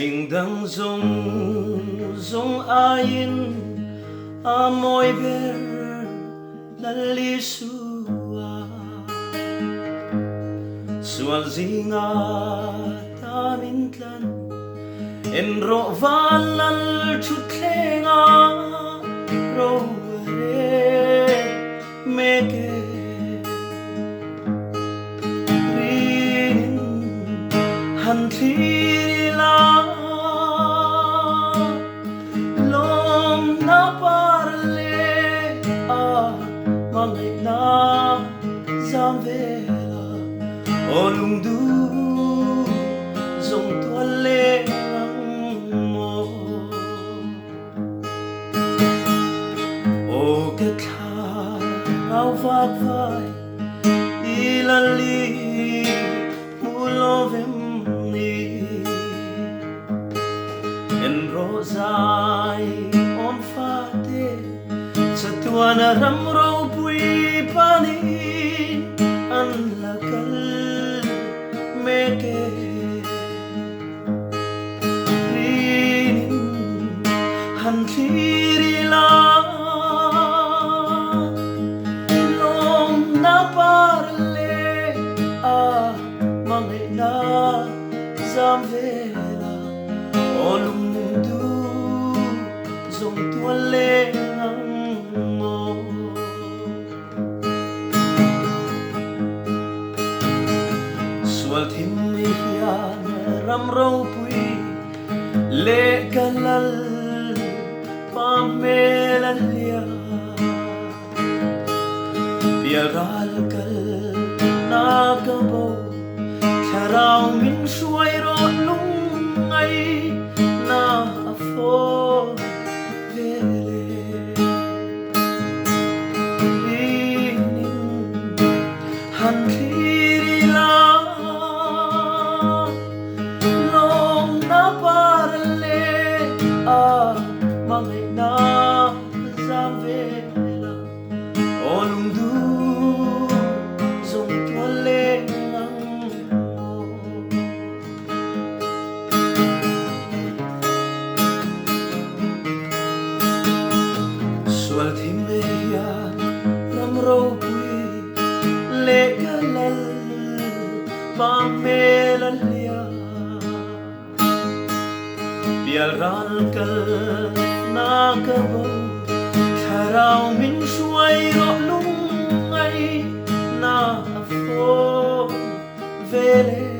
mình đang dùng ayin amoy ber lalisua sual zinga tamintlan enro valal chutlenga roere meke rin hantlila lom na parle mangai na zamvela olungdu zong tuale mo o ketha au vak vai ilali mulovem ni en rozai on fate satuana ramro pui pani an lakal meke rinin hantirila long na parle mangai na zamvela olung du zong tuale mo sual thim hian ramro pui le kalal pamelalia biaral kal nagabo tharau min shuai ro lung ai na afo vele rinin hanthirila long na parle mangai na zamvela olung du zong tuale sual thimeya ramro pui le kalal pamelalia bial ral kal nakabo tharau min shuai ro lung ai na afo vele